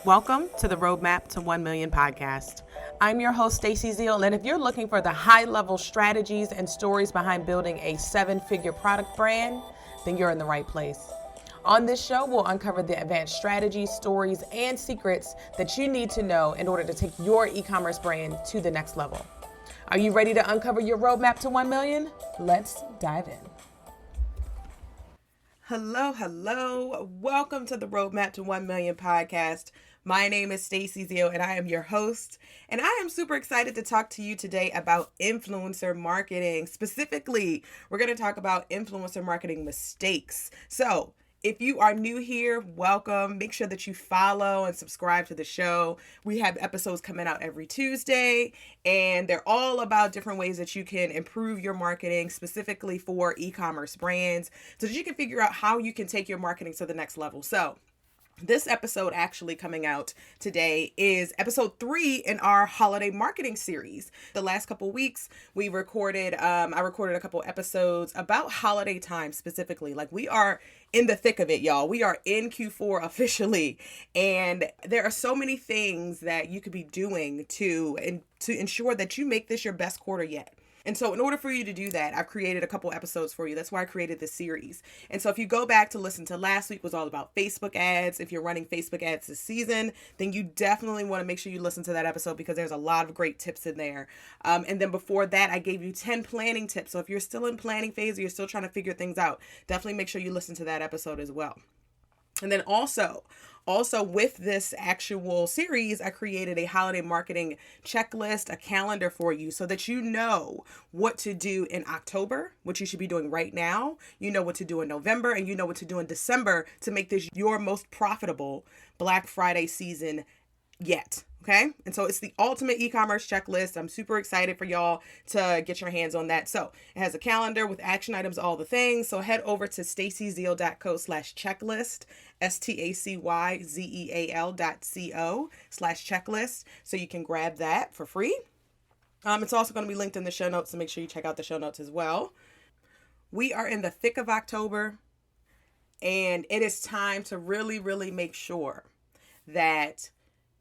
Welcome to the Roadmap to 1 Million podcast. I'm your host, Stacey Zeal, and if you're looking for the high-level strategies and stories behind building a seven-figure product brand, then you're in the right place. On this show, we'll uncover the advanced strategies, stories, and secrets that you need to know in order to take your e-commerce brand to the next level. Are you ready to uncover your roadmap to 1 million? Let's dive in. Hello. Welcome to the Roadmap to 1 Million podcast. My name is Stacey Zeal and I am your host. And I am super excited to talk to you today about influencer marketing. Specifically, we're going to talk about influencer marketing mistakes. So if you are new here, welcome. Make sure that you follow and subscribe to the show. We have episodes coming out every Tuesday, and they're all about different ways that you can improve your marketing, specifically for e-commerce brands, so that you can figure out how you can take your marketing to the next level. So this episode actually coming out today is episode 3 in our holiday marketing series. The last couple weeks I recorded a couple episodes about holiday time specifically. Like, we are in the thick of it, y'all. We are in Q4 officially, and there are so many things that you could be doing to ensure that you make this your best quarter yet. And so in order for you to do that, I've created a couple episodes for you. That's why I created this series. And so if you go back to listen to last week, was all about Facebook ads. If you're running Facebook ads this season, then you definitely want to make sure you listen to that episode, because there's a lot of great tips in there. And then before that, I gave you 10 planning tips. So if you're still in planning phase or you're still trying to figure things out, definitely make sure you listen to that episode as well. And then also with this actual series, I created a holiday marketing checklist, a calendar for you, so that you know what to do in October, what you should be doing right now. You know what to do in November, and you know what to do in December to make this your most profitable Black Friday season yet. Okay. And so it's the ultimate e-commerce checklist. I'm super excited for y'all to get your hands on that. So it has a calendar with action items, all the things. So head over to staceyzeal.co/checklist, staceyzeal.co/checklist. So you can grab that for free. It's also going to be linked in the show notes, so make sure you check out the show notes as well. We are in the thick of October, and it is time to really, really make sure that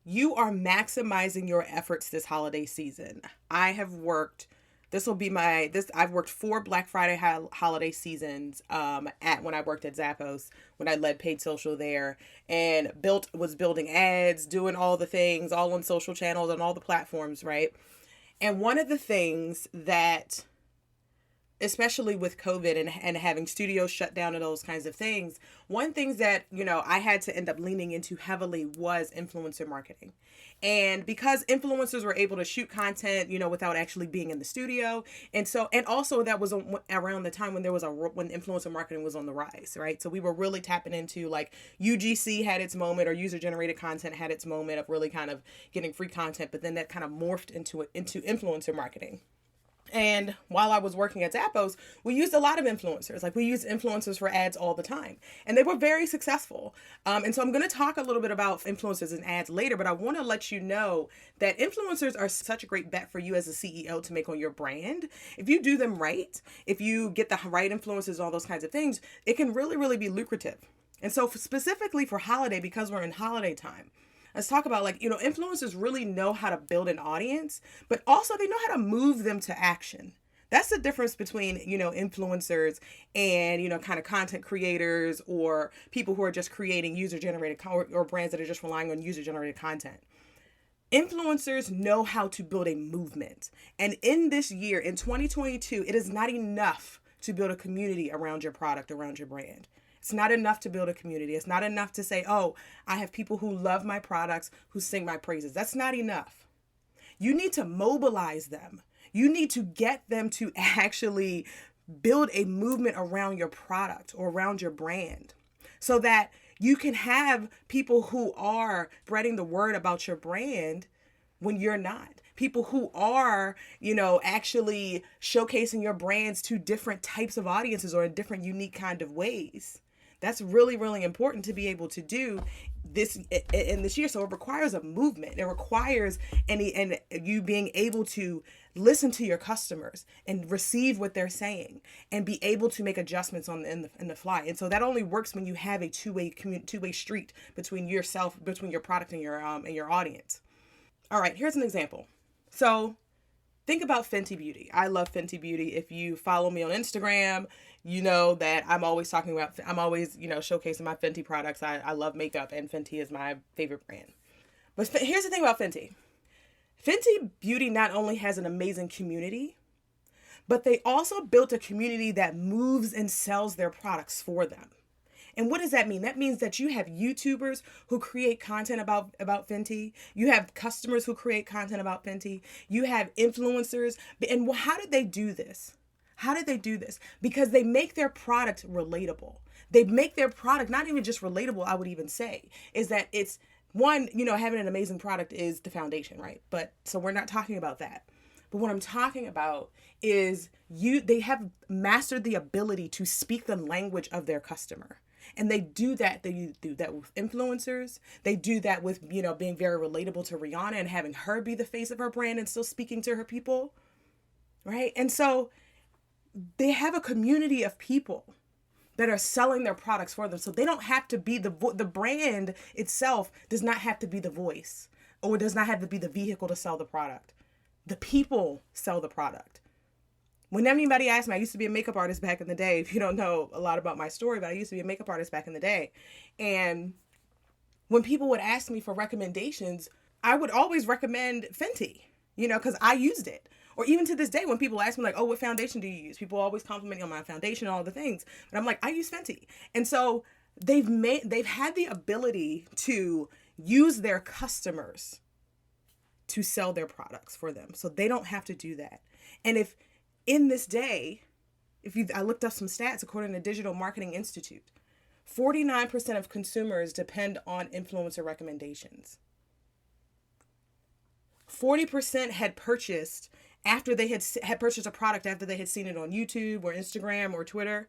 you are maximizing your efforts this holiday season. I've worked 4 Black Friday holiday seasons when I worked at Zappos, when I led paid social there, and was building ads, doing all the things, all on social channels and all the platforms, right? And one of the things that, especially with COVID and having studios shut down and those kinds of things, one thing that, I had to end up leaning into heavily was influencer marketing. And because influencers were able to shoot content, without actually being in the studio. And also that was around the time when when influencer marketing was on the rise, right? So we were really tapping into, like, UGC had its moment, or user generated content had its moment of really kind of getting free content, but then that kind of morphed into influencer marketing. And while I was working at Zappos, we used a lot of influencers. Like, we used influencers for ads all the time, and they were very successful. And so I'm going to talk a little bit about influencers and ads later, but I want to let you know that influencers are such a great bet for you as a CEO to make on your brand. If you do them right, if you get the right influencers, all those kinds of things, it can really, really be lucrative. And so specifically for holiday, because we're in holiday time, let's talk about, influencers really know how to build an audience, but also they know how to move them to action. That's the difference between, influencers and, kind of content creators, or people who are just creating user-generated or brands that are just relying on user-generated content. Influencers know how to build a movement. And in this year, in 2022, it is not enough to build a community around your product, around your brand. It's not enough to build a community. It's not enough to say, oh, I have people who love my products, who sing my praises. That's not enough. You need to mobilize them. You need to get them to actually build a movement around your product or around your brand, so that you can have people who are spreading the word about your brand when you're not. People who are, actually showcasing your brands to different types of audiences or in different unique kind of ways. That's really, really important to be able to do in this year. So it requires a movement. It requires and you being able to listen to your customers and receive what they're saying and be able to make adjustments in the fly. And so that only works when you have a two-way street between yourself, between your product and your audience. All right, here's an example. So think about Fenty Beauty. I love Fenty Beauty. If you follow me on Instagram, you know that I'm always showcasing my Fenty products. I love makeup, and Fenty is my favorite brand. But here's the thing about Fenty. Fenty Beauty not only has an amazing community, but they also built a community that moves and sells their products for them. And what does that mean? That means that you have YouTubers who create content about Fenty. You have customers who create content about Fenty. You have influencers. And how did they do this? How did they do this? Because they make their product relatable. They make their product not even just relatable, I would even say, is that it's one, having an amazing product is the foundation, right? But so we're not talking about that. But what I'm talking about is they have mastered the ability to speak the language of their customer. And they do that. They do that with influencers. They do that with, being very relatable to Rihanna and having her be the face of her brand and still speaking to her people. Right. And so they have a community of people that are selling their products for them. So they don't have to be the brand itself does not have to be the voice, or does not have to be the vehicle to sell the product. The people sell the product. When anybody asks me, I used to be a makeup artist back in the day. If you don't know a lot about my story, but I used to be a makeup artist back in the day. And when people would ask me for recommendations, I would always recommend Fenty, because I used it. Or even to this day, when people ask me like, oh, what foundation do you use? People always compliment me on my foundation, all the things. But I'm like, I use Fenty. And so they've had the ability to use their customers to sell their products for them. So they don't have to do that. And if in this day, I looked up some stats according to Digital Marketing Institute, 49% of consumers depend on influencer recommendations. 40% had purchased after they had purchased a product after they had seen it on YouTube or Instagram or Twitter.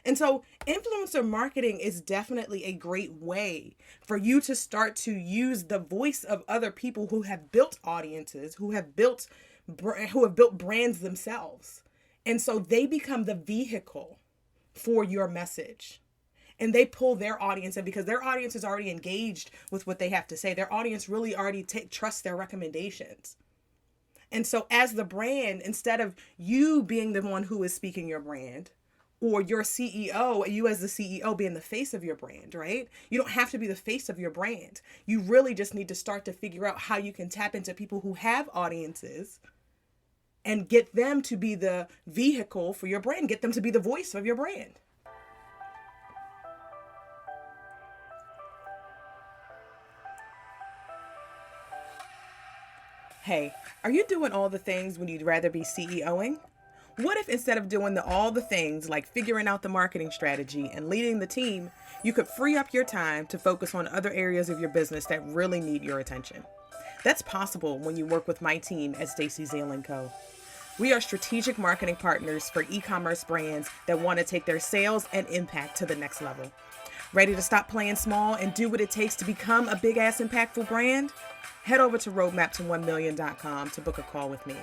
And so influencer marketing is definitely a great way for you to start to use the voice of other people who have built audiences, who have built brands themselves. And so they become the vehicle for your message. And they pull their audience in because their audience is already engaged with what they have to say. Their audience really already trusts their recommendations. And so as the brand, instead of you being the one who is speaking your brand, or your CEO, you as the CEO being the face of your brand, right? You don't have to be the face of your brand. You really just need to start to figure out how you can tap into people who have audiences and get them to be the vehicle for your brand, get them to be the voice of your brand. Hey, are you doing all the things when you'd rather be CEOing? What if instead of doing all the things like figuring out the marketing strategy and leading the team, you could free up your time to focus on other areas of your business that really need your attention? That's possible when you work with my team at Stacey Zeal & Co. We are strategic marketing partners for e-commerce brands that want to take their sales and impact to the next level. Ready to stop playing small and do what it takes to become a big-ass impactful brand? Head over to roadmapto1million.com to book a call with me.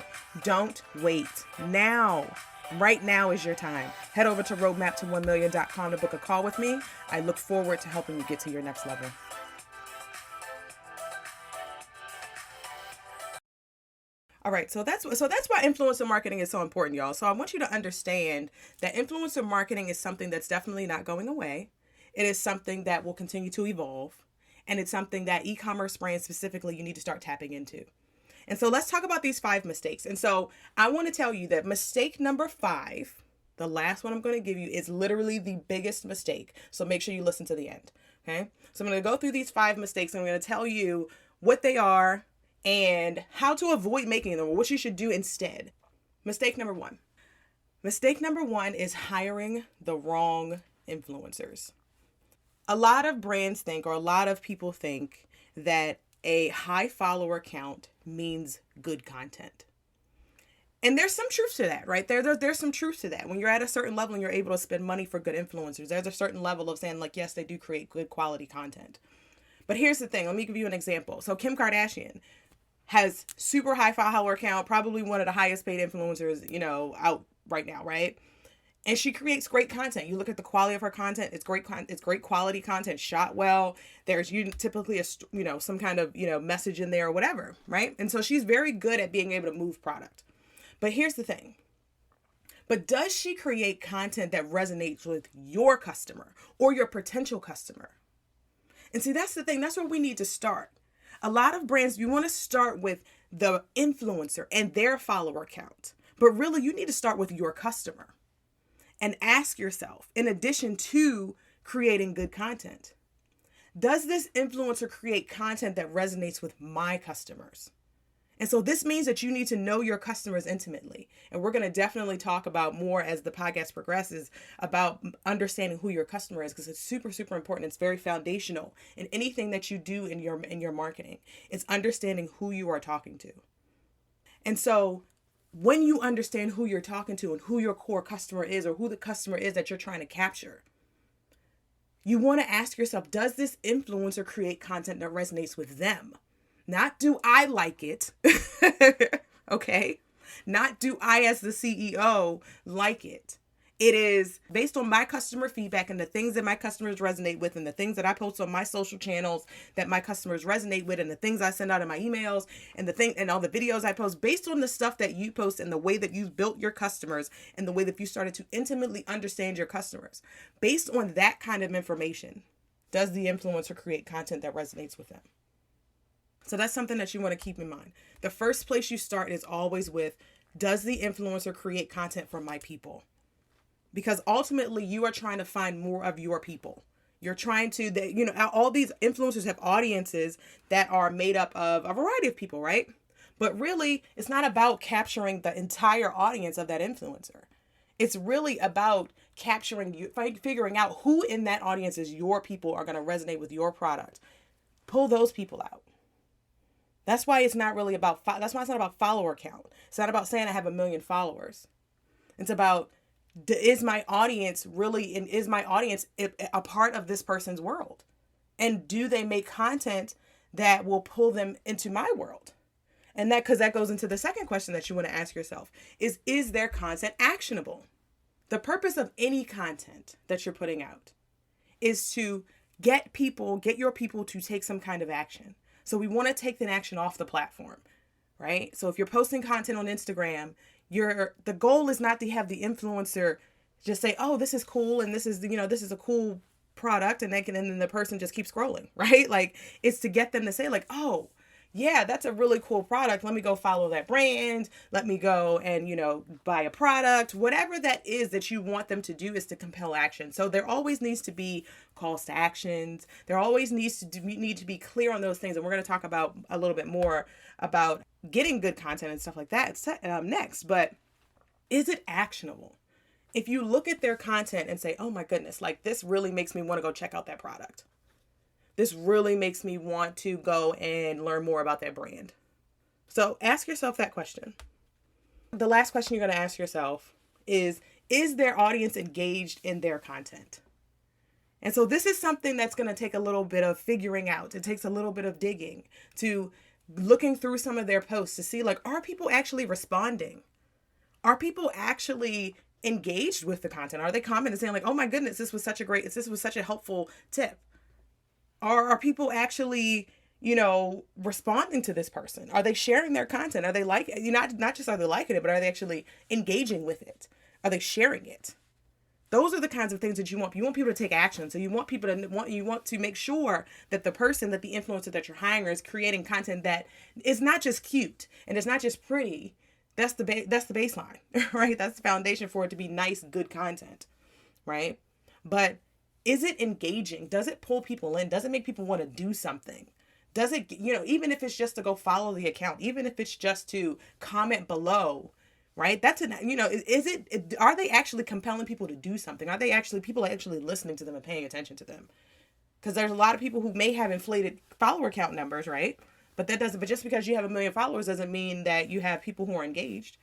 Don't wait. Now. Right now is your time. Head over to roadmapto1million.com to book a call with me. I look forward to helping you get to your next level. All right, so that's why influencer marketing is so important, y'all. So I want you to understand that influencer marketing is something that's definitely not going away. It is something that will continue to evolve. And it's something that e-commerce brands specifically you need to start tapping into. And so let's talk about these 5 mistakes. And so I want to tell you that mistake number 5, the last one I'm going to give you, is literally the biggest mistake. So make sure you listen to the end. Okay. So I'm going to go through these 5 mistakes and I'm going to tell you what they are and how to avoid making them or what you should do instead. Mistake number 1. Mistake number 1 is hiring the wrong influencers. A lot of brands think, or a lot of people think, that a high follower count means good content. And there's some truth to that, right? There's some truth to that. When you're at a certain level and you're able to spend money for good influencers, there's a certain level of saying like, yes, they do create good quality content. But here's the thing. Let me give you an example. So Kim Kardashian has super high follower count, probably one of the highest paid influencers, out right now, right? And she creates great content. You look at the quality of her content; it's great. It's great quality content, shot well. There's typically some kind of message in there or whatever, right? And so she's very good at being able to move product. But here's the thing. But does she create content that resonates with your customer or your potential customer? And see, that's the thing. That's where we need to start. A lot of brands, you want to start with the influencer and their follower count. But really, you need to start with your customer and ask yourself, in addition to creating good content, does this influencer create content that resonates with my customers? And so this means that you need to know your customers intimately. And we're going to definitely talk about more as the podcast progresses about understanding who your customer is, because it's super, super important. It's very foundational in anything that you do in your marketing. It's understanding who you are talking to. And so when you understand who you're talking to and who your core customer is, or who the customer is that you're trying to capture, you want to ask yourself, does this influencer create content that resonates with them? Not do I like it, okay? Not do I, as the CEO, like it. It is based on my customer feedback and the things that my customers resonate with, and the things that I post on my social channels that my customers resonate with, and the things I send out in my emails, and and all the videos I post, based on the stuff that you post and the way that you've built your customers and the way that you started to intimately understand your customers. Based on that kind of information, does the influencer create content that resonates with them? So that's something that you want to keep in mind. The first place you start is always with, does the influencer create content for my people? Because ultimately you are trying to find more of your people. You're trying to, all these influencers have audiences that are made up of a variety of people, right? But really, it's not about capturing the entire audience of that influencer. It's really about figuring out who in that audience is your people are going to resonate with your product. Pull those people out. That's why it's not really about, that's why it's not about follower count. It's not about saying I have 1 million followers. It's about, is my audience really, and is my audience a part of this person's world? And do they make content that will pull them into my world? And because that goes into the second question that you want to ask yourself is their content actionable? The purpose of any content that you're putting out is to get your people to take some kind of action. So we want to take the action off the platform, right? So if you're posting content on Instagram, the goal is not to have the influencer just say, oh, this is cool, and this is a cool product, and then the person just keeps scrolling, right? Like, it's to get them to say, like, oh, yeah, that's a really cool product. Let me go follow that brand. Let me go and, buy a product. Whatever that is that you want them to do is to compel action. So there always needs to be calls to actions. There always needs to need to be clear on those things. And we're going to talk about a little bit more about getting good content and stuff like that next. But is it actionable? If you look at their content and say, oh my goodness, like, this really makes me want to go check out that product. This really makes me want to go and learn more about that brand. So ask yourself that question. The last question you're going to ask yourself is their audience engaged in their content? And so this is something that's going to take a little bit of figuring out. It takes a little bit of digging, to looking through some of their posts to see, like, are people actually responding? Are people actually engaged with the content? Are they commenting saying, like, oh my goodness, this was such a helpful tip? Are people actually, responding to this person? Are they sharing their content? Are they not just are they liking it, but are they actually engaging with it? Are they sharing it? Those are the kinds of things that you want. You want people to take action. So you want to make sure that the influencer that you're hiring is creating content that is not just cute and it's not just pretty. That's the baseline, right? That's the foundation for it to be nice, good content, right? But is it engaging? Does it pull people in? Does it make people want to do something? Does it, even if it's just to go follow the account, even if it's just to comment below, right? Are they actually compelling people to do something? People actually listening to them and paying attention to them? Because there's a lot of people who may have inflated follower count numbers, right? But just because you have 1 million followers doesn't mean that you have people who are engaged.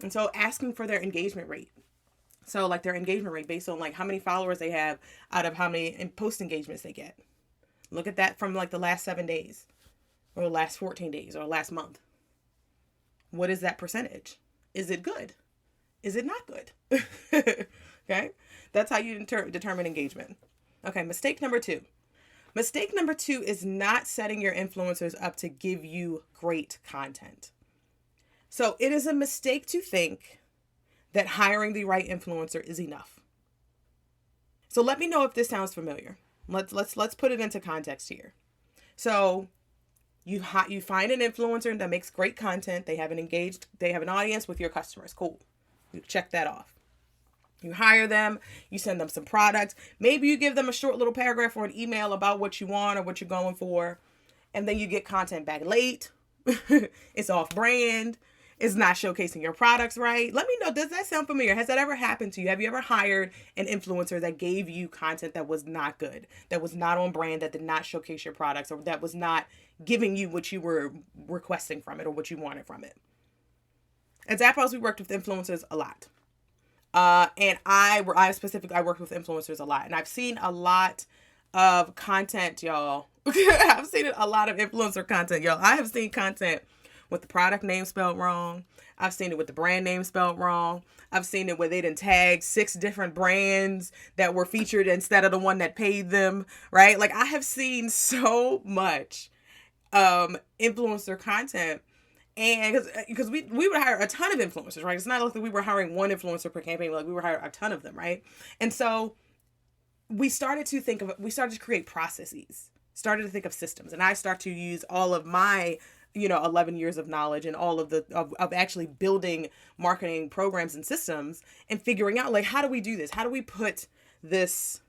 And so asking for their engagement rate. So like their engagement rate based on like how many followers they have out of how many post engagements they get. Look at that from like the last 7 days or the last 14 days or last month. What is that percentage? Is it good? Is it not good? Okay. That's how you determine engagement. Okay. Mistake number two. Mistake number two is not setting your influencers up to give you great content. So it is a mistake to think that hiring the right influencer is enough. So let me know if this sounds familiar. Let's put it into context here. So you find an influencer that makes great content. They have an audience with your customers. Cool. You check that off. You hire them, you send them some products. Maybe you give them a short little paragraph or an email about what you want or what you're going for. And then you get content back late. It's off brand. It's not showcasing your products right. Let me know, does that sound familiar? Has that ever happened to you? Have you ever hired an influencer that gave you content that was not good, that was not on brand, that did not showcase your products, or that was not giving you what you were requesting from it or what you wanted from it? At Zappos, we worked with influencers a lot. And I worked with influencers a lot, and I've seen a lot of content, y'all. I've seen a lot of influencer content, y'all. I have seen content with the product name spelled wrong. I've seen it with the brand name spelled wrong. I've seen it where they didn't tag 6 different brands that were featured instead of the one that paid them, right? Like, I have seen so much influencer content. And because we would hire a ton of influencers, right? It's not like we were hiring one influencer per campaign, like we were hiring a ton of them, right? And so we started to create processes, started to think of systems. And I start to use all of my, 11 years of knowledge and all of of actually building marketing programs and systems and figuring out, like, how do we do this? How do we put this,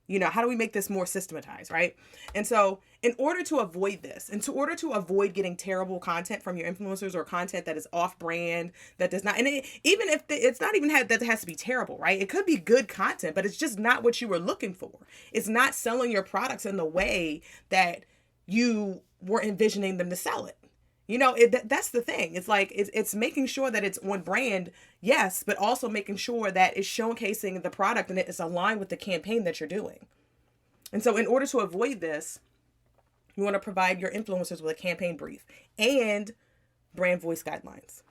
how do we make this more systematized, right? And so in order to avoid this, and in order to avoid getting terrible content from your influencers or content that is off brand, that does not, even if it's not even that it has to be terrible, right? It could be good content, but it's just not what you were looking for. It's not selling your products in the way that you were envisioning them to sell it. That's the thing. It's like, it's making sure that it's on brand, yes, but also making sure that it's showcasing the product and it's aligned with the campaign that you're doing. And so in order to avoid this, you want to provide your influencers with a campaign brief and brand voice guidelines.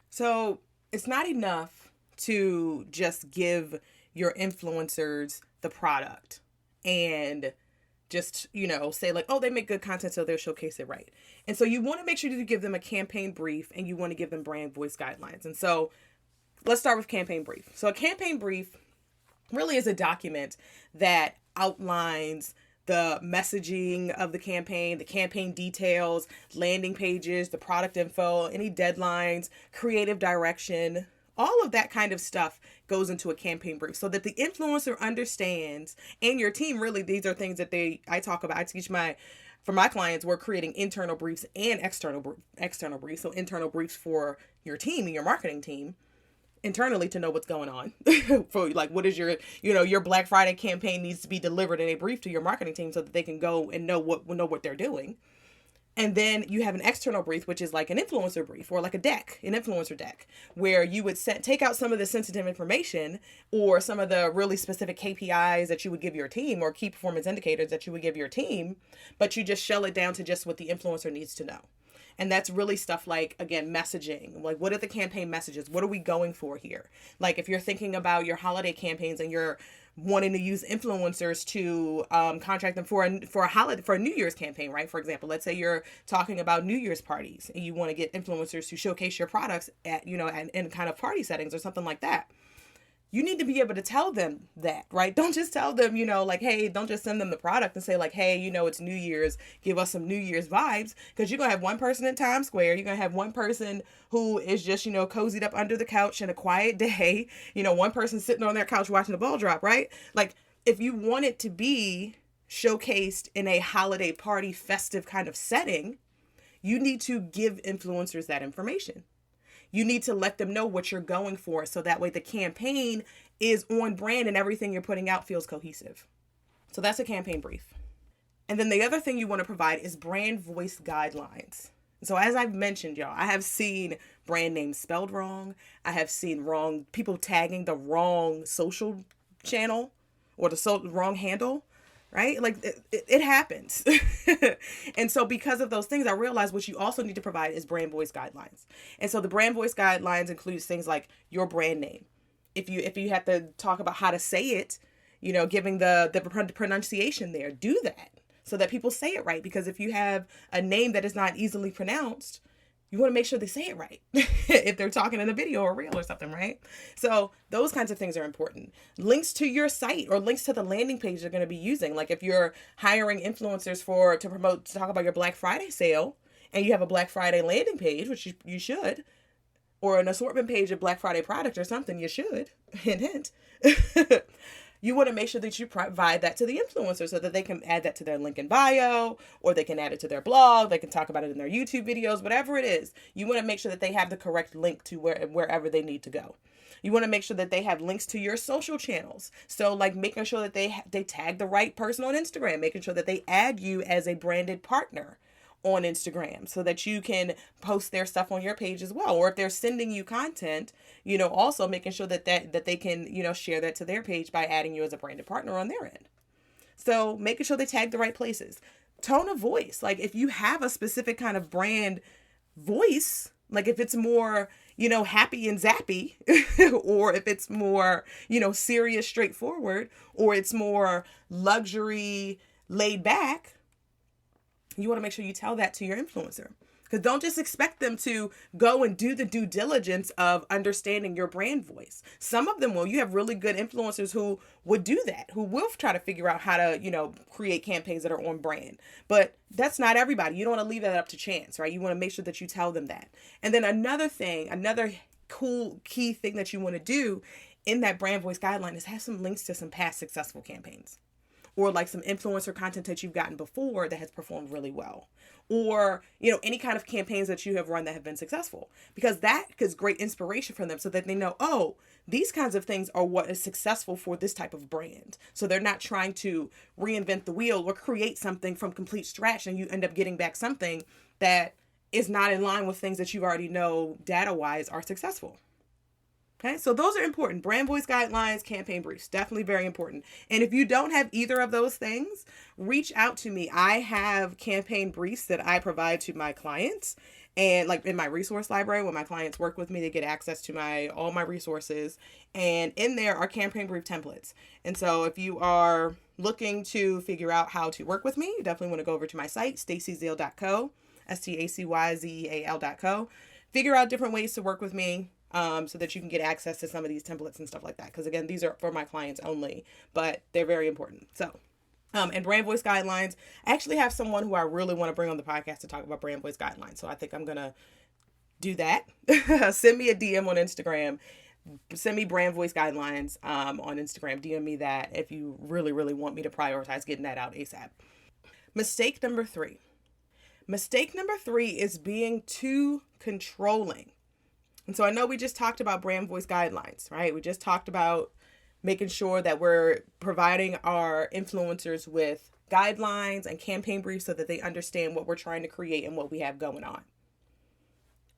So it's not enough to just give your influencers the product and just, say like, oh, they make good content, so they'll showcase it right. And so you want to make sure you give them a campaign brief and you want to give them brand voice guidelines. And so let's start with campaign brief. So a campaign brief really is a document that outlines the messaging of the campaign details, landing pages, the product info, any deadlines, creative direction. All of that kind of stuff goes into a campaign brief so that the influencer understands, and your team, really, these are things that I talk about. I teach for my clients, we're creating internal briefs and external briefs. So internal briefs for your team and your marketing team internally to know what's going on for, like, what is your Black Friday campaign needs to be delivered in a brief to your marketing team so that they can go and know what they're doing. And then you have an external brief, which is like an influencer brief or like an influencer deck, where you would take out some of the sensitive information or some of the really specific KPIs that you would give your team or key performance indicators that you would give your team, but you just shell it down to just what the influencer needs to know. And that's really stuff like, again, messaging. Like, what are the campaign messages? What are we going for here? Like, if you're thinking about your holiday campaigns and you're wanting to use influencers to contract them for a New Year's campaign, right? For example, let's say you're talking about New Year's parties and you want to get influencers to showcase your products at, in kind of party settings or something like that. You need to be able to tell them that, right? Don't just tell them, like, hey, don't just send them the product and say like, hey, it's New Year's, give us some New Year's vibes. Because you're going to have one person in Times Square. You're going to have one person who is just, cozied up under the couch in a quiet day. One person sitting on their couch watching the ball drop, right? Like, if you want it to be showcased in a holiday party, festive kind of setting, you need to give influencers that information. You need to let them know what you're going for so that way the campaign is on brand and everything you're putting out feels cohesive. So that's a campaign brief. And then the other thing you want to provide is brand voice guidelines. So as I've mentioned, y'all, I have seen brand names spelled wrong. I have seen people tagging the wrong social channel or the wrong handle. right? Like it happens. And so because of those things, I realized what you also need to provide is brand voice guidelines. And so the brand voice guidelines includes things like your brand name. If you have to talk about how to say it, giving the pronunciation there, do that so that people say it right. Because if you have a name that is not easily pronounced, you want to make sure they say it right if they're talking in a video or reel or something, right? So those kinds of things are important. Links to your site or links to the landing page they're going to be using. Like if you're hiring influencers to talk about your Black Friday sale, and you have a Black Friday landing page, which you should, or an assortment page of Black Friday product or something, you should, hint, hint. You want to make sure that you provide that to the influencer so that they can add that to their link in bio, or they can add it to their blog. They can talk about it in their YouTube videos, whatever it is. You want to make sure that they have the correct link to wherever they need to go. You want to make sure that they have links to your social channels. So like making sure that they tag the right person on Instagram, making sure that they add you as a branded partner on Instagram so that you can post their stuff on your page as well. Or if they're sending you content, also making sure that they can, share that to their page by adding you as a branded partner on their end. So making sure they tag the right places. Tone of voice. Like if you have a specific kind of brand voice, like if it's more, happy and zappy, or if it's more, serious, straightforward, or it's more luxury, laid back, you want to make sure you tell that to your influencer. Because don't just expect them to go and do the due diligence of understanding your brand voice. Some of them will. You have really good influencers who would do that, who will try to figure out how to, create campaigns that are on brand. But that's not everybody. You don't want to leave that up to chance, right? You want to make sure that you tell them that. And then another cool key thing that you want to do in that brand voice guideline is have some links to some past successful campaigns. Or like some influencer content that you've gotten before that has performed really well. Or, any kind of campaigns that you have run that have been successful. Because that gives great inspiration for them so that they know, oh, these kinds of things are what is successful for this type of brand. So they're not trying to reinvent the wheel or create something from complete scratch, and you end up getting back something that is not in line with things that you already know data-wise are successful. Okay, so those are important. Brand voice guidelines, campaign briefs, definitely very important. And if you don't have either of those things, reach out to me. I have campaign briefs that I provide to my clients. And like in my resource library, when my clients work with me, they get access to all my resources. And in there are campaign brief templates. And so if you are looking to figure out how to work with me, you definitely want to go over to my site, stacyzeal.co, stacyzeal.co. Figure out different ways to work with me. So that you can get access to some of these templates and stuff like that. Because again, these are for my clients only, but they're very important. So, and brand voice guidelines, I actually have someone who I really want to bring on the podcast to talk about brand voice guidelines. So I think I'm going to do that. Send me a DM on Instagram. Send me brand voice guidelines on Instagram. DM me that if you really, really want me to prioritize getting that out ASAP. Mistake number 3. Mistake number 3 is being too controlling. And so I know we just talked about brand voice guidelines, right? We just talked about making sure that we're providing our influencers with guidelines and campaign briefs so that they understand what we're trying to create and what we have going on.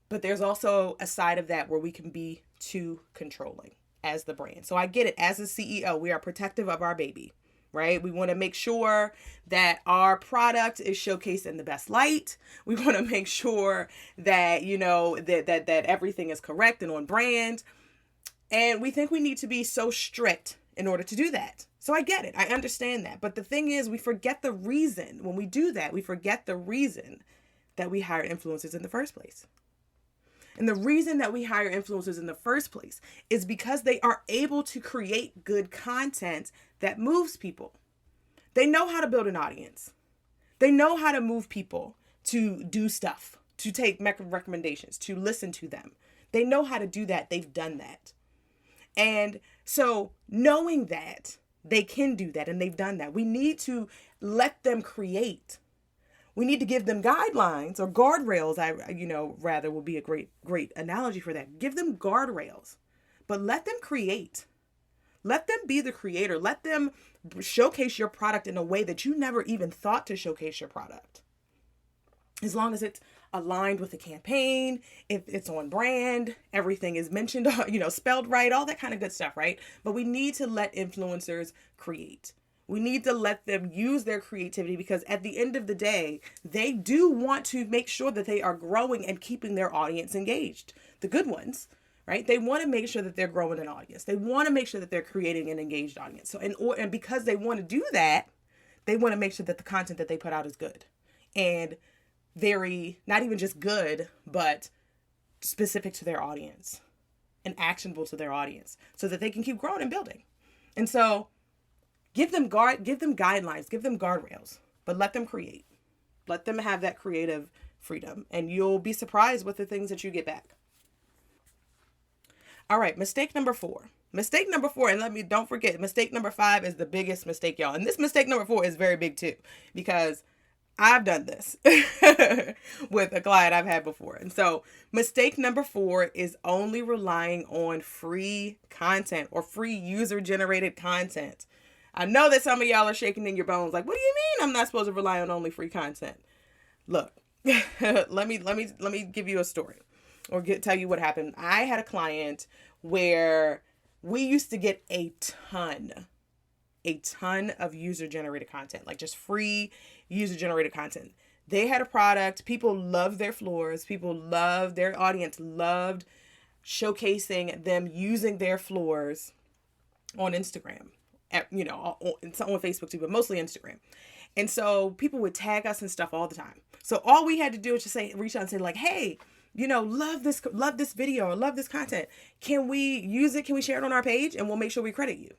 But there's also a side of that where we can be too controlling as the brand. So I get it. As a CEO, we are protective of our baby, right? We want to make sure that our product is showcased in the best light. We want to make sure that, that everything is correct and on brand. And we think we need to be so strict in order to do that. So I get it. I understand that. But the thing is, we forget the reason. When we do that, we forget the reason that we hired influencers in the first place. And the reason that we hire influencers in the first place is because they are able to create good content that moves people. They know how to build an audience. They know how to move people to do stuff, to take recommendations, to listen to them. They know how to do that. They've done that. And so knowing that they can do that and they've done that, we need to let them create. We need to give them guidelines or guardrails. Rather will be a great analogy for that. Give them guardrails, but let them create. Let them be the creator. Let them showcase your product in a way that you never even thought to showcase your product. As long as it's aligned with the campaign, if it's on brand, everything is mentioned, spelled right, all that kind of good stuff, right? But we need to let influencers create. We need to let them use their creativity, because at the end of the day, they do want to make sure that they are growing and keeping their audience engaged. The good ones, right? They want to make sure that they're growing an audience. They want to make sure that they're creating an engaged audience. So, and because they want to do that, they want to make sure that the content that they put out is good and very, not even just good, but specific to their audience and actionable to their audience, so that they can keep growing and building. And so give them guidelines, give them guardrails, but let them create. Let them have that creative freedom, and you'll be surprised with the things that you get back. All right, mistake number 4. Mistake number 4, and don't forget, mistake number 5 is the biggest mistake, y'all. And this mistake number 4 is very big too, because I've done this with a client I've had before. And so mistake number 4 is only relying on free content or free user-generated content. I know that some of y'all are shaking in your bones like, what do you mean I'm not supposed to rely on only free content? Look, let me give you a story or tell you what happened. I had a client where we used to get a ton of user-generated content, like just free user-generated content. They had a product. People loved their floors. Their audience loved showcasing them using their floors on Instagram, on Facebook too, but mostly Instagram. And so people would tag us and stuff all the time. So all we had to do was just reach out and say like, hey, love this video or love this content. Can we use it? Can we share it on our page? And we'll make sure we credit you.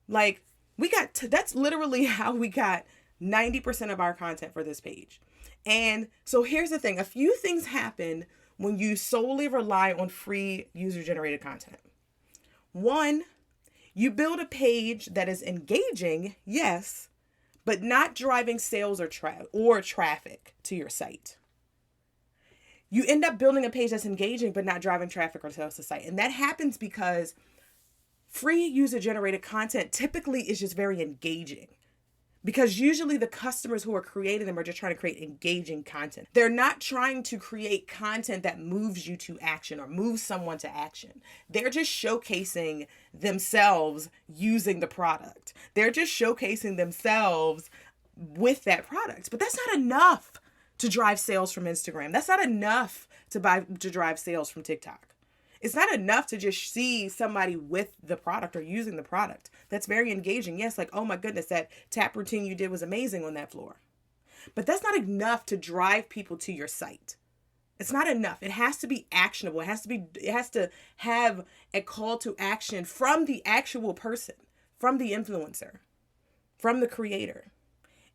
Like, that's literally how we got 90% of our content for this page. And so here's the thing. A few things happen when you solely rely on free user-generated content. One, you build a page that is engaging, yes, but not driving sales or traffic to your site. You end up building a page that's engaging, but not driving traffic or sales to site. And that happens because free user-generated content typically is just very engaging, because usually the customers who are creating them are just trying to create engaging content. They're not trying to create content that moves you to action or moves someone to action. They're just showcasing themselves using the product. They're just showcasing themselves with that product. But that's not enough to drive sales from Instagram. That's not enough to drive sales from TikTok. It's not enough to just see somebody with the product or using the product. That's very engaging. Yes, like, oh my goodness, that tap routine you did was amazing on that floor. But that's not enough to drive people to your site. It's not enough. It has to be actionable. It has to have a call to action from the actual person, from the influencer, from the creator,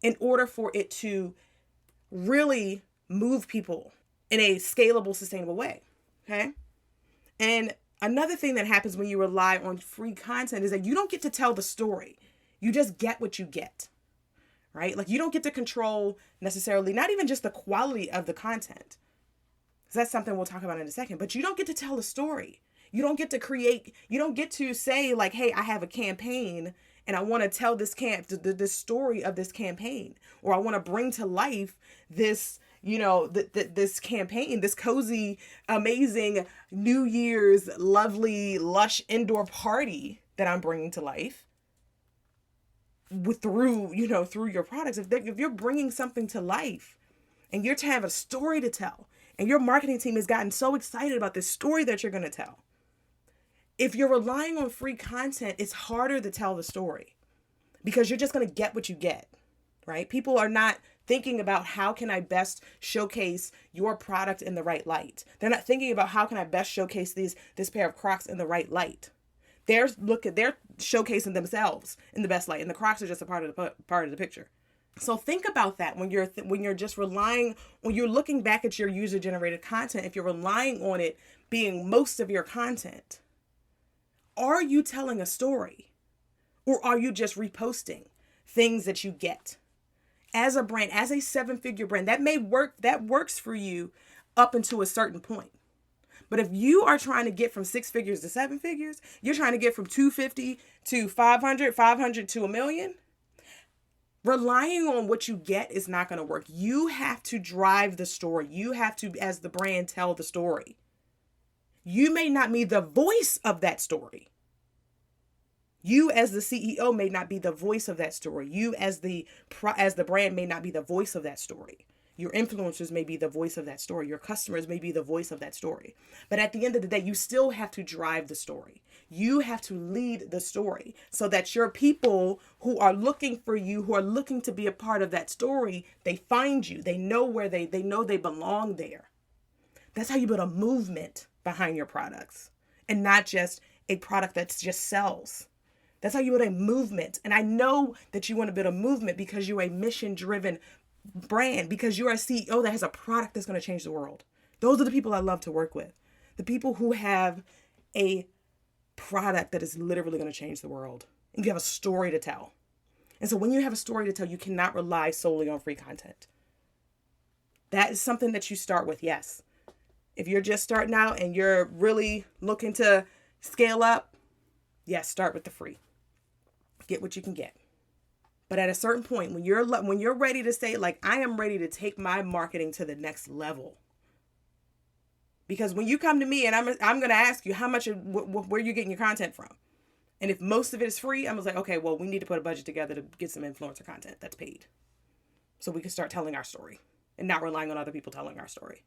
in order for it to really move people in a scalable, sustainable way. Okay? And another thing that happens when you rely on free content is that you don't get to tell the story. You just get what you get, right? Like, you don't get to control necessarily, not even just the quality of the content, because that's something we'll talk about in a second, but you don't get to tell the story. You don't get to create, you don't get to say like, hey, I have a campaign and I want to tell this story of this campaign, or I want to bring to life this, this campaign, this cozy, amazing New Year's lovely, lush indoor party that I'm bringing to life through your products. If you're bringing something to life and you're to have a story to tell, and your marketing team has gotten so excited about this story that you're going to tell, if you're relying on free content, it's harder to tell the story, because you're just going to get what you get, right? People are not thinking about how can I best showcase your product in the right light. They're not thinking about how can I best showcase this pair of Crocs in the right light. They're showcasing themselves in the best light, and the Crocs are just a part of the picture. So think about that when you're just relying, when you're looking back at your user-generated content. If you're relying on it being most of your content, are you telling a story, or are you just reposting things that you get? As a brand, as a 7-figure brand, that works for you up until a certain point. But if you are trying to get from 6 figures to 7 figures, you're trying to get from 250 to 500, 500 to $1 million, relying on what you get is not going to work. You have to drive the story. You have to, as the brand, tell the story. You may not be the voice of that story. You as the CEO may not be the voice of that story. You as the brand may not be the voice of that story. Your influencers may be the voice of that story. Your customers may be the voice of that story. But at the end of the day, you still have to drive the story. You have to lead the story so that your people who are looking for you, who are looking to be a part of that story, they find you. They know where they know they belong there. That's how you build a movement behind your products and not just a product that just sells. That's how you build a movement. And I know that you want to build a movement because you're a mission-driven brand, because you're a CEO that has a product that's going to change the world. Those are the people I love to work with. The people who have a product that is literally going to change the world. And you have a story to tell. And so when you have a story to tell, you cannot rely solely on free content. That is something that you start with, yes. If you're just starting out and you're really looking to scale up, yes, start with the free. Get what you can get. But at a certain point, when you're ready to say, like, I am ready to take my marketing to the next level. Because when you come to me and I'm going to ask you how much, where you're getting your content from. And if most of it is free, I'm like, okay, well, we need to put a budget together to get some influencer content that's paid. So we can start telling our story and not relying on other people telling our story.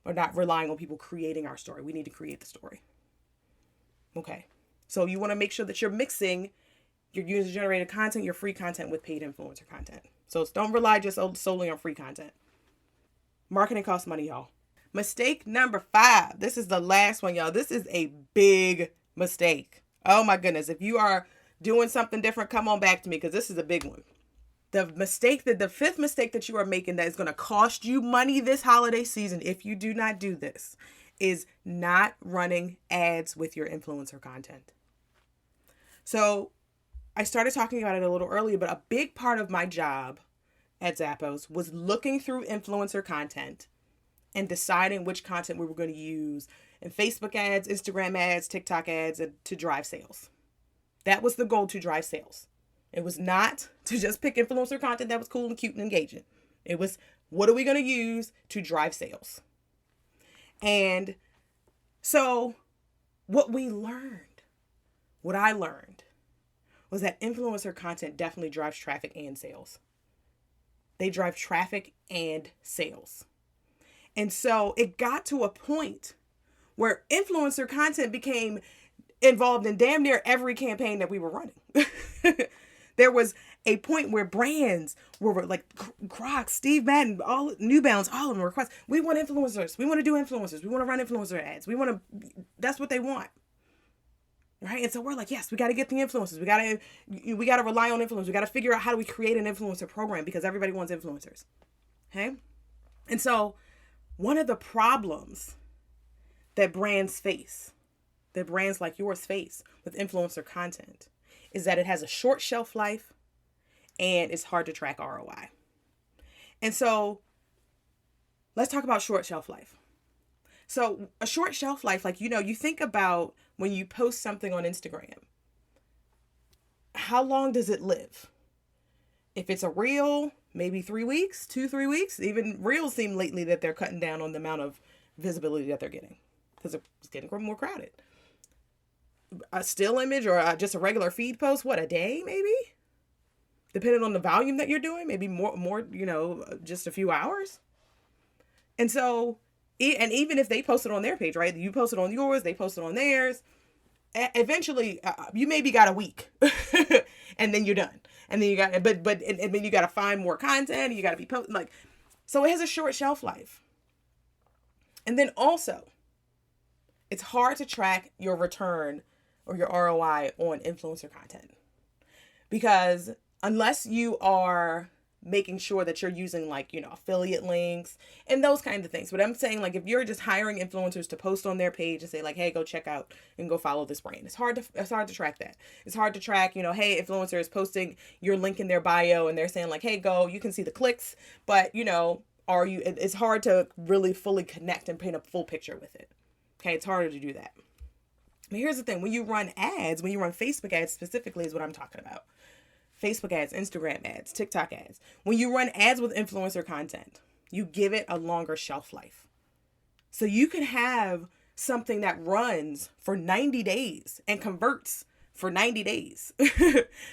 Or not relying on people creating our story. We need to create the story. Okay. So you want to make sure that you're mixing your user-generated content, your free content with paid influencer content. So don't rely just solely on free content. Marketing costs money, y'all. Mistake number 5. This is the last one, y'all. This is a big mistake. Oh my goodness. If you are doing something different, come on back to me because this is a big one. The 5th mistake that you are making that is going to cost you money this holiday season, if you do not do this, is not running ads with your influencer content. So I started talking about it a little earlier, but a big part of my job at Zappos was looking through influencer content and deciding which content we were going to use in Facebook ads, Instagram ads, TikTok ads, and to drive sales. That was the goal, to drive sales. It was not to just pick influencer content that was cool and cute and engaging. It was, what are we going to use to drive sales? And so what I learned was that influencer content definitely drives traffic and sales. They drive traffic and sales. And so it got to a point where influencer content became involved in damn near every campaign that we were running. There was a point where brands were like Crocs, Steve Madden, all New Balance, all of them request. We want influencers. We want to do influencers. We want to run influencer ads. That's what they want. Right. And so we're like, yes, we got to get the influencers. We got to rely on influencers. We got to figure out how do we create an influencer program because everybody wants influencers. Okay. And so one of the problems that brands like yours face with influencer content is that it has a short shelf life and it's hard to track ROI. And so let's talk about short shelf life. So a short shelf life, like, you think about when you post something on Instagram, how long does it live? If it's a reel, maybe 3 weeks, 2-3 weeks. Even reels seem lately that they're cutting down on the amount of visibility that they're getting because it's getting more crowded. A still image or just a regular feed post, a day maybe? Depending on the volume that you're doing, maybe more, just a few hours. And so, and even if they post it on their page, right? You post it on yours, they post it on theirs. Eventually, you maybe got a week and then you're done. And then you got, but then you got to find more content and you got to be posting so it has a short shelf life. And then also, it's hard to track your return or your ROI on influencer content because unless you are making sure that you're using affiliate links and those kinds of things. But I'm saying if you're just hiring influencers to post on their page and say hey, go check out and go follow this brand. It's hard to track that. It's hard to track, hey, influencer is posting your link in their bio and they're saying hey, go, you can see the clicks, but it's hard to really fully connect and paint a full picture with it. Okay. It's harder to do that. But here's the thing. When you run Facebook ads specifically is what I'm talking about. Facebook ads, Instagram ads, TikTok ads. When you run ads with influencer content, you give it a longer shelf life. So you can have something that runs for 90 days and converts for 90 days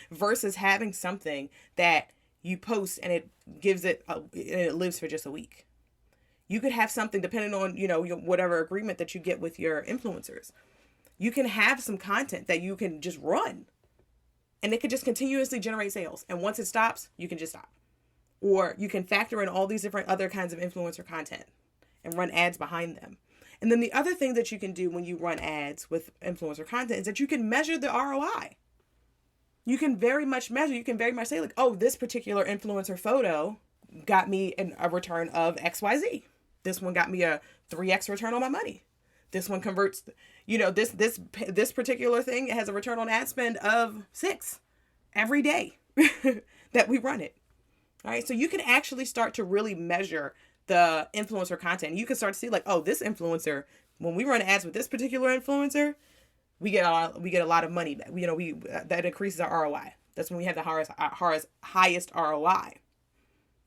versus having something that you post and it lives for just a week. You could have something depending on, whatever agreement that you get with your influencers. You can have some content that you can just run and it could just continuously generate sales. And once it stops, you can just stop. Or you can factor in all these different other kinds of influencer content and run ads behind them. And then the other thing that you can do when you run ads with influencer content is that you can measure the ROI. You can very much measure, you can very much say like, oh, this particular influencer photo got me a return of XYZ. This one got me a 3x return on my money. This one converts, this particular thing has a return on ad spend of 6 every day that we run it. All right. So you can actually start to really measure the influencer content. You can start to see like, oh, this influencer, when we run ads with this particular influencer, we get a lot of money. That increases our ROI. That's when we have the highest ROI.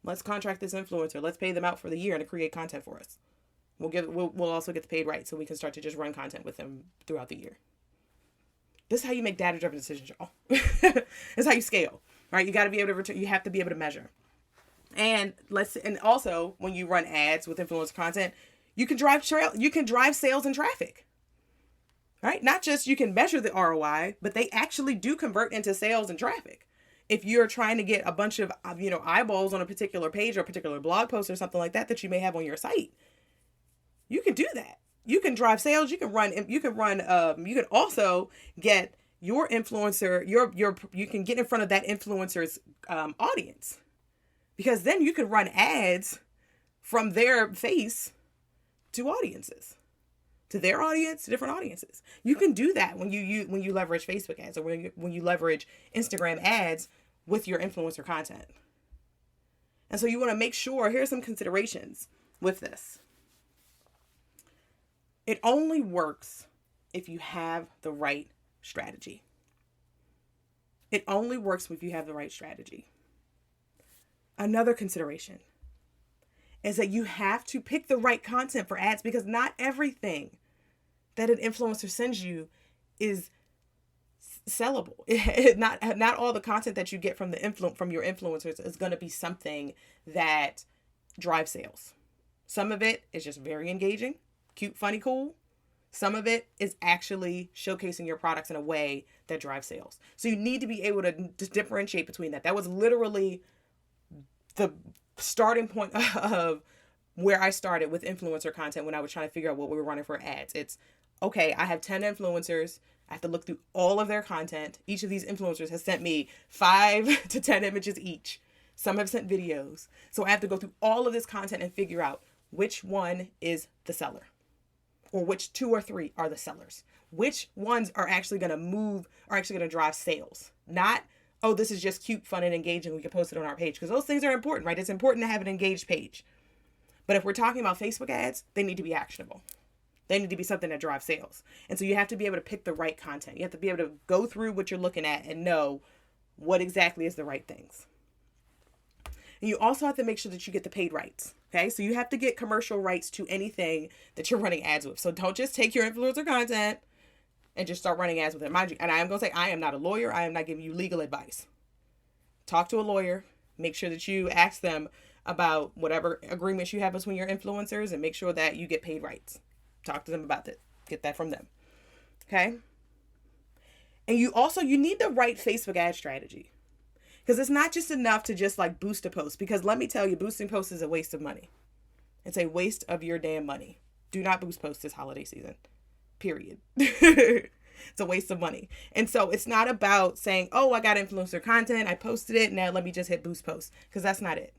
Let's contract this influencer. Let's pay them out for the year and to create content for us. We'll also get the paid right, so we can start to just run content with them throughout the year. This is how you make data-driven decisions, y'all. This is how you scale, right? You got to be able to you have to be able to measure. And also when you run ads with influencer content, you can drive sales and traffic. Right? Not just you can measure the ROI, but they actually do convert into sales and traffic. If you're trying to get a bunch of eyeballs on a particular page or a particular blog post or something like that you may have on your site, you can do that. You can drive sales. You can also get your influencer, you can get in front of that influencer's audience, because then you can run ads from their face to audiences, to their audience, to different audiences. You can do that when you leverage Facebook ads or when you leverage Instagram ads with your influencer content. And so you want to make sure, here's some considerations with this. It only works if you have the right strategy. It only works if you have the right strategy. Another consideration is that you have to pick the right content for ads, because not everything that an influencer sends you is sellable. Not all the content that you get from your influencers is going to be something that drives sales. Some of it is just very engaging, cute, funny, cool. Some of it is actually showcasing your products in a way that drives sales. So you need to be able to differentiate between that. That was literally the starting point of where I started with influencer content when I was trying to figure out what we were running for ads. It's, okay, I have 10 influencers. I have to look through all of their content. Each of these influencers has sent me 5 to 10 images each. Some have sent videos. So I have to go through all of this content and figure out which one is the seller, or which 2 or 3 are the sellers. Which ones are actually going to drive sales. Not, oh, this is just cute, fun, and engaging, we can post it on our page. Because those things are important, right? It's important to have an engaged page. But if we're talking about Facebook ads, they need to be actionable. They need to be something that drives sales. And so you have to be able to pick the right content. You have to be able to go through what you're looking at and know what exactly is the right things. And you also have to make sure that you get the paid rights. Okay, so you have to get commercial rights to anything that you're running ads with. So don't just take your influencer content and just start running ads with it. Mind you, and I am going to say, I am not a lawyer. I am not giving you legal advice. Talk to a lawyer. Make sure that you ask them about whatever agreements you have between your influencers and make sure that you get paid rights. Talk to them about that. Get that from them. Okay? And you need the right Facebook ad strategy. Because it's not just enough to just like boost a post. Because let me tell you, boosting posts is a waste of money. It's a waste of your damn money. Do not boost posts this holiday season. Period. It's a waste of money. And so it's not about saying, oh, I got influencer content, I posted it, now let me just hit boost post. Because that's not it.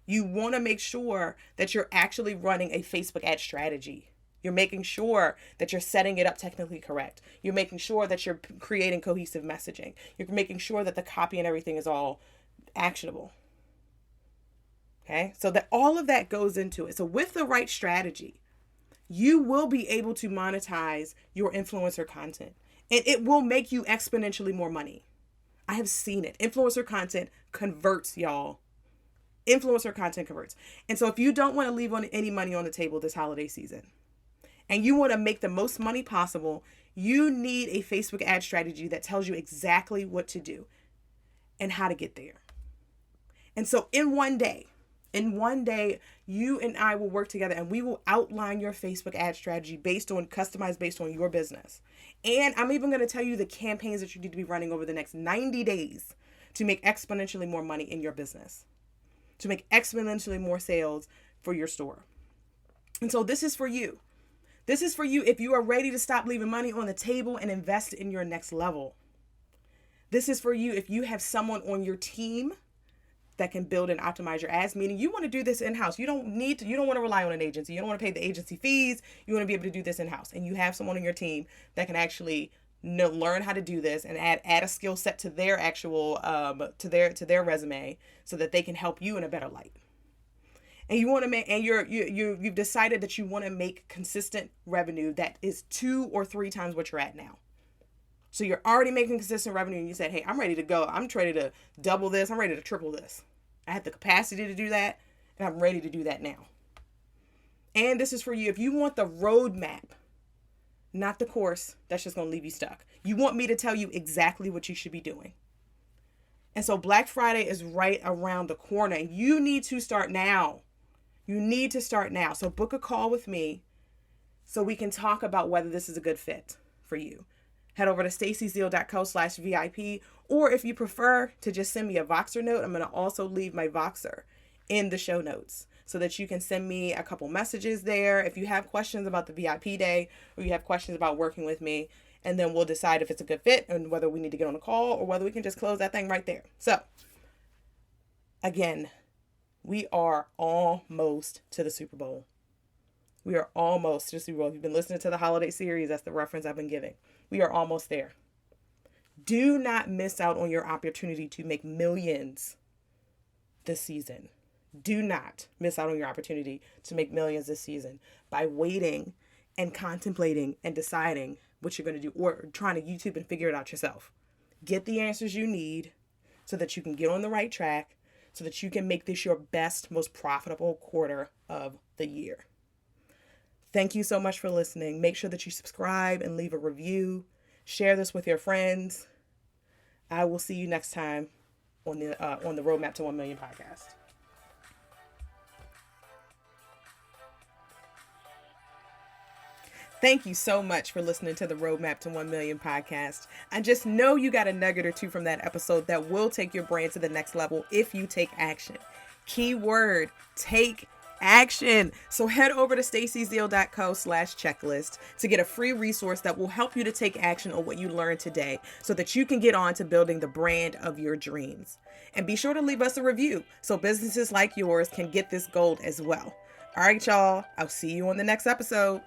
You want to make sure that you're actually running a Facebook ad strategy. You're making sure that you're setting it up technically correct. You're making sure that you're creating cohesive messaging. You're making sure that the copy and everything is all actionable. Okay? So that all of that goes into it. So with the right strategy, you will be able to monetize your influencer content. And it will make you exponentially more money. I have seen it. Influencer content converts, y'all. Influencer content converts. And so if you don't want to leave any money on the table this holiday season, and you want to make the most money possible, You need a Facebook ad strategy that tells you exactly what to do and how to get there. And so in one day, you and I will work together and we will outline your Facebook ad strategy customized based on your business. And I'm even going to tell you the campaigns that you need to be running over the next 90 days to make exponentially more money in your business, to make exponentially more sales for your store. And so this is for you. This is for you if you are ready to stop leaving money on the table and invest in your next level. This is for you if you have someone on your team that can build and optimize your ads, meaning you want to do this in-house. You don't want to rely on an agency. You don't want to pay the agency fees. You want to be able to do this in-house. And you have someone on your team that can actually learn how to do this and add a skill set to their actual to their resume so that they can help you in a better light. And you want to make, and you've decided that you want to make consistent revenue that is 2 or 3 times what you're at now. So you're already making consistent revenue and you said, hey, I'm ready to go. I'm ready to double this. I'm ready to triple this. I have the capacity to do that and I'm ready to do that now. And this is for you. If you want the roadmap, not the course that's just going to leave you stuck. You want me to tell you exactly what you should be doing. And so Black Friday is right around the corner and you need to start now. You need to start now. So book a call with me so we can talk about whether this is a good fit for you. Head over to stacyzeal.co/VIP, or if you prefer to just send me a Voxer note, I'm going to also leave my Voxer in the show notes so that you can send me a couple messages there if you have questions about the VIP day or you have questions about working with me, and then we'll decide if it's a good fit and whether we need to get on a call or whether we can just close that thing right there. So again, we are almost to the Super Bowl. We are almost to the Super Bowl. If you've been listening to the holiday series, that's the reference I've been giving. We are almost there. Do not miss out on your opportunity to make millions this season. Do not miss out on your opportunity to make millions this season by waiting and contemplating and deciding what you're going to do or trying to YouTube and figure it out yourself. Get the answers you need so that you can get on the right track, so that you can make this your best, most profitable quarter of the year. Thank you so much for listening. Make sure that you subscribe and leave a review. Share this with your friends. I will see you next time on the Roadmap to 1 Million podcast. Thank you so much for listening to the Roadmap to 1 Million podcast. I just know you got a nugget or two from that episode that will take your brand to the next level if you take action. Keyword, take action. So head over to stacyzeal.co/checklist to get a free resource that will help you to take action on what you learned today so that you can get on to building the brand of your dreams. And be sure to leave us a review so businesses like yours can get this gold as well. All right, y'all. I'll see you on the next episode.